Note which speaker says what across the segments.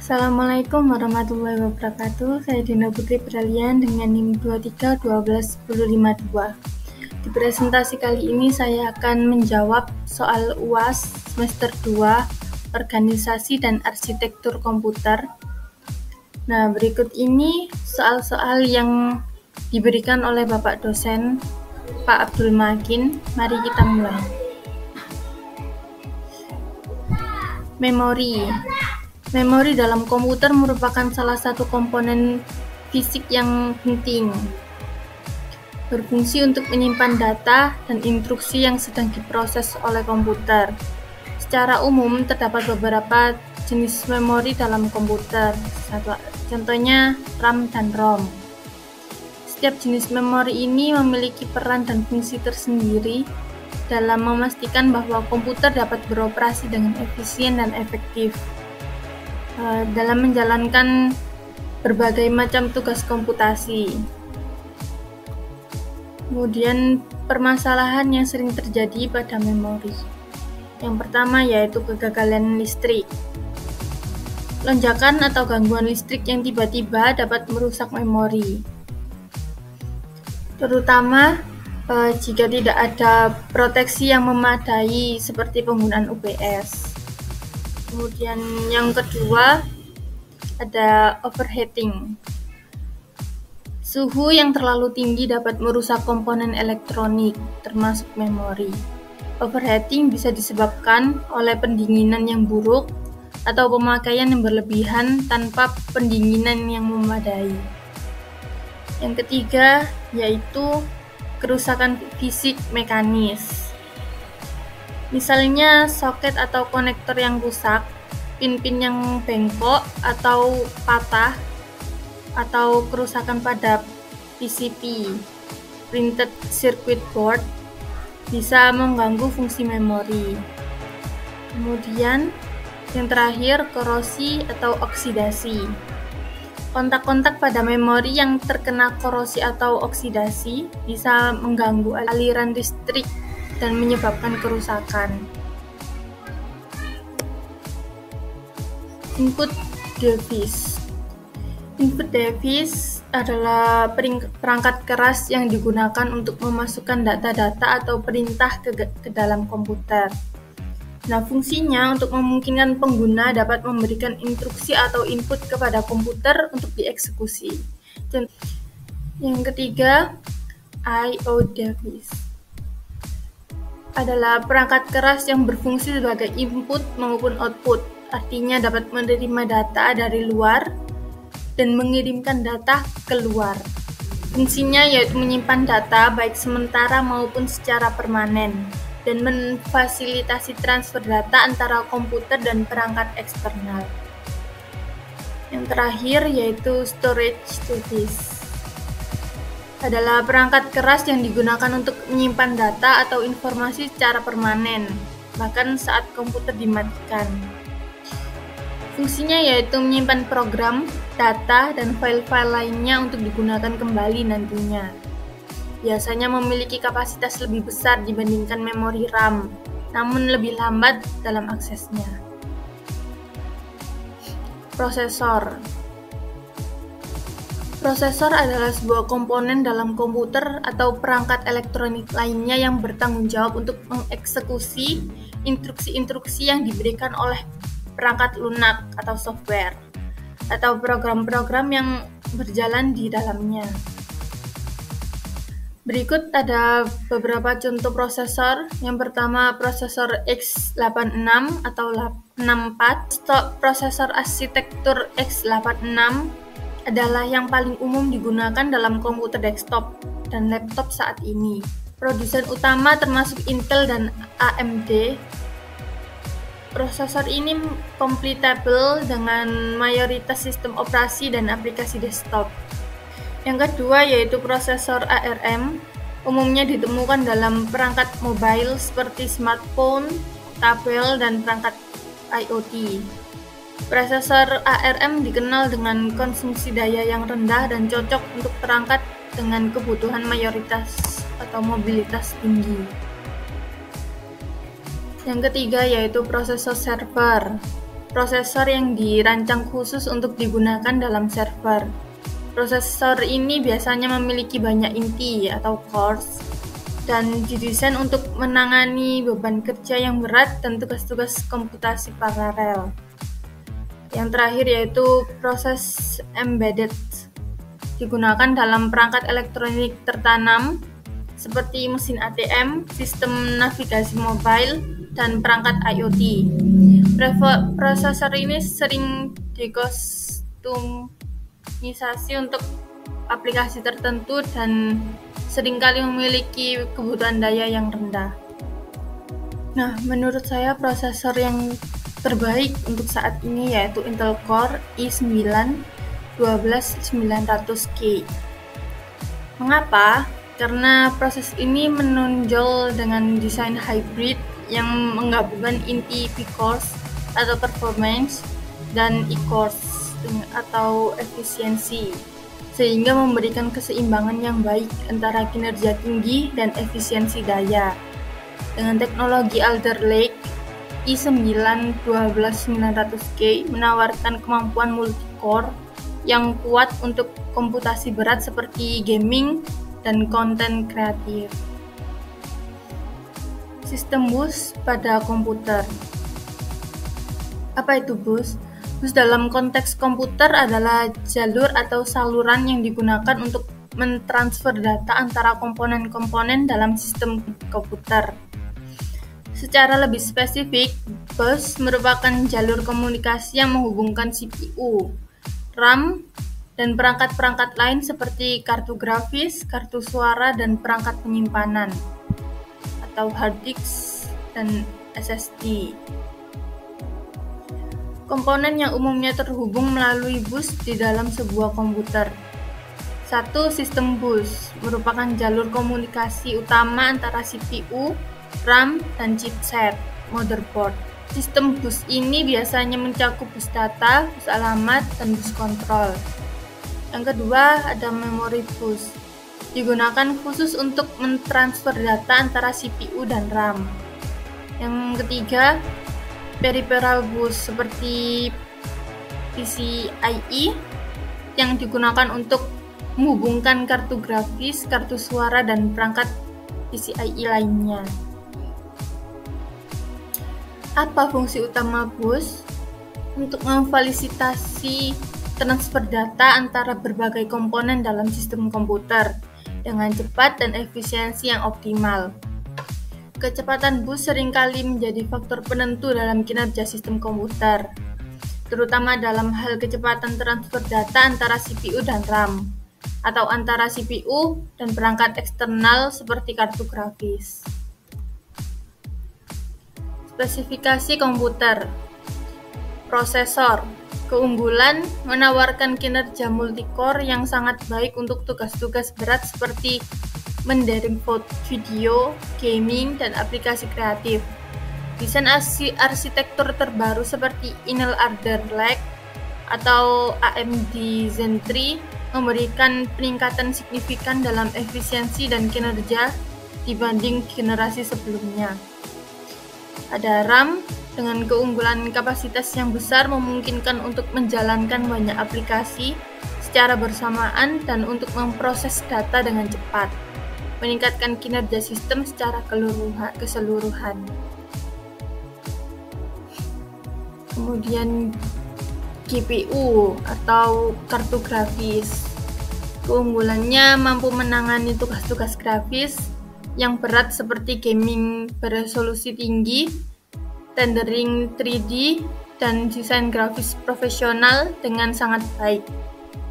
Speaker 1: Assalamualaikum warahmatullahi wabarakatuh. Saya Dina Putri Berlian dengan NIM 23121052. Di presentasi kali ini saya akan menjawab soal UAS semester 2 Organisasi dan Arsitektur Komputer. Nah, berikut ini soal-soal yang diberikan oleh Bapak dosen Pak Abdul Makin. Mari kita mulai. Memori dalam komputer merupakan salah satu komponen fisik yang penting. Berfungsi untuk menyimpan data dan instruksi yang sedang diproses oleh komputer. Secara umum, terdapat beberapa jenis memori dalam komputer. Contohnya RAM dan ROM. Setiap jenis memori ini memiliki peran dan fungsi tersendiri dalam memastikan bahwa komputer dapat beroperasi dengan efisien dan efektif dalam menjalankan berbagai macam tugas komputasi. Kemudian permasalahan yang sering terjadi pada memori. Yang pertama yaitu kegagalan listrik. Lonjakan atau gangguan listrik yang tiba-tiba dapat merusak memori. Terutama jika tidak ada proteksi yang memadai seperti penggunaan UPS. Kemudian yang kedua ada overheating. Suhu yang terlalu tinggi dapat merusak komponen elektronik, termasuk memori. Overheating bisa disebabkan oleh pendinginan yang buruk atau pemakaian yang berlebihan tanpa pendinginan yang memadai. Yang ketiga yaitu kerusakan fisik mekanis. Misalnya soket atau konektor yang rusak, pin-pin yang bengkok atau patah, atau kerusakan pada PCB, printed circuit board, bisa mengganggu fungsi memori. Kemudian yang terakhir, korosi atau oksidasi. Kontak-kontak pada memori yang terkena korosi atau oksidasi bisa mengganggu aliran listrik dan menyebabkan kerusakan. Input device. Input device adalah perangkat keras yang digunakan untuk memasukkan data-data atau perintah ke dalam komputer. Nah, fungsinya untuk memungkinkan pengguna dapat memberikan instruksi atau input kepada komputer untuk dieksekusi. Yang ketiga, I/O device adalah perangkat keras yang berfungsi sebagai input maupun output, artinya dapat menerima data dari luar dan mengirimkan data keluar. Fungsinya yaitu menyimpan data baik sementara maupun secara permanen dan memfasilitasi transfer data antara komputer dan perangkat eksternal. Yang terakhir yaitu storage device. Adalah perangkat keras yang digunakan untuk menyimpan data atau informasi secara permanen, bahkan saat komputer dimatikan. Fungsinya yaitu menyimpan program, data, dan file-file lainnya untuk digunakan kembali nantinya. Biasanya memiliki kapasitas lebih besar dibandingkan memori RAM, namun lebih lambat dalam aksesnya. Prosesor. Prosesor adalah sebuah komponen dalam komputer atau perangkat elektronik lainnya yang bertanggung jawab untuk mengeksekusi instruksi-instruksi yang diberikan oleh perangkat lunak atau software, atau program-program yang berjalan di dalamnya. Berikut ada beberapa contoh prosesor. Yang pertama, prosesor x86 atau 64. Prosesor arsitektur x86 adalah yang paling umum digunakan dalam komputer desktop dan laptop saat ini. Produsen utama termasuk Intel dan AMD. Prosesor ini compatible dengan mayoritas sistem operasi dan aplikasi desktop. Yang kedua yaitu prosesor ARM, umumnya ditemukan dalam perangkat mobile seperti smartphone, tabel, dan perangkat IoT. Prosesor ARM dikenal dengan konsumsi daya yang rendah dan cocok untuk perangkat dengan kebutuhan mayoritas atau mobilitas tinggi. Yang ketiga yaitu prosesor server. prosesor yang dirancang khusus untuk digunakan dalam server. Prosesor ini biasanya memiliki banyak inti atau cores dan didesain untuk menangani beban kerja yang berat dan tugas-tugas komputasi paralel. Yang terakhir yaitu proses embedded, digunakan dalam perangkat elektronik tertanam seperti mesin ATM, sistem navigasi mobile, dan perangkat IoT. Prosesor ini sering dikustomisasi untuk aplikasi tertentu dan seringkali memiliki kebutuhan daya yang rendah. Nah, menurut saya prosesor yang terbaik untuk saat ini yaitu Intel Core i9 12900K. Mengapa? Karena proses ini menonjol dengan desain hybrid yang menggabungkan inti P-cores atau performance dan E-cores atau efisiensi, sehingga memberikan keseimbangan yang baik antara kinerja tinggi dan efisiensi daya. Dengan teknologi Alder Lake, i9 12900K menawarkan kemampuan multi-core yang kuat untuk komputasi berat seperti gaming dan konten kreatif. Sistem bus pada komputer. Apa itu bus? Bus dalam konteks komputer adalah jalur atau saluran yang digunakan untuk mentransfer data antara komponen-komponen dalam sistem komputer. Secara lebih spesifik, bus merupakan jalur komunikasi yang menghubungkan CPU, RAM, dan perangkat-perangkat lain seperti kartu grafis, kartu suara, dan perangkat penyimpanan atau hard disk dan SSD. Komponen yang umumnya terhubung melalui bus di dalam sebuah komputer. 1. Sistem bus merupakan jalur komunikasi utama antara CPU, RAM, dan chipset, motherboard. Sistem bus ini biasanya mencakup bus data, bus alamat, dan bus kontrol. Yang kedua, ada memori bus. Digunakan khusus untuk mentransfer data antara CPU dan RAM. Yang ketiga, peripheral bus seperti PCIe yang digunakan untuk menghubungkan kartu grafis, kartu suara, dan perangkat PCIe lainnya. Apa fungsi utama bus? Untuk memfasilitasi transfer data antara berbagai komponen dalam sistem komputer dengan cepat dan efisiensi yang optimal. Kecepatan bus seringkali menjadi faktor penentu dalam kinerja sistem komputer, terutama dalam hal kecepatan transfer data antara CPU dan RAM, atau antara CPU dan perangkat eksternal seperti kartu grafis. Spesifikasi komputer. Prosesor. Keunggulan menawarkan kinerja multi-core yang sangat baik untuk tugas-tugas berat seperti mendering video, gaming, dan aplikasi kreatif. Desain arsitektur terbaru seperti Intel Alder Lake atau AMD Zen 3 memberikan peningkatan signifikan dalam efisiensi dan kinerja dibanding generasi sebelumnya. Ada RAM dengan keunggulan kapasitas yang besar memungkinkan untuk menjalankan banyak aplikasi secara bersamaan dan untuk memproses data dengan cepat, meningkatkan kinerja sistem secara keseluruhan. Kemudian GPU atau kartu grafis. Keunggulannya mampu menangani tugas-tugas grafis yang berat seperti gaming beresolusi tinggi, rendering 3D, dan desain grafis profesional dengan sangat baik.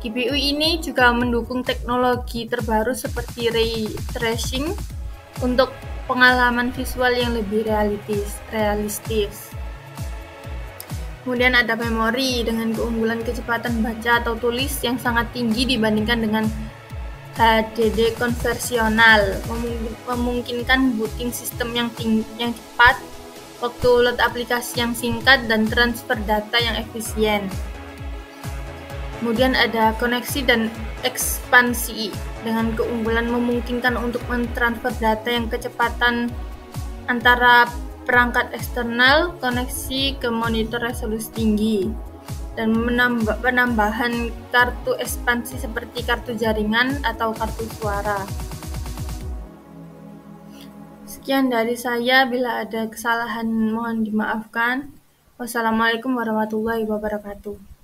Speaker 1: GPU ini juga mendukung teknologi terbaru seperti ray tracing untuk pengalaman visual yang lebih realistis. Kemudian ada memori dengan keunggulan kecepatan baca atau tulis yang sangat tinggi dibandingkan dengan HDD konvensional, memungkinkan booting sistem yang cepat, waktu load aplikasi yang singkat, dan transfer data yang efisien. Kemudian ada koneksi dan ekspansi dengan keunggulan memungkinkan untuk mentransfer data yang kecepatan antara perangkat eksternal, koneksi ke monitor resolusi tinggi, dan penambahan kartu ekspansi seperti kartu jaringan atau kartu suara. Sekian dari saya, bila ada kesalahan mohon dimaafkan. Wassalamualaikum warahmatullahi wabarakatuh.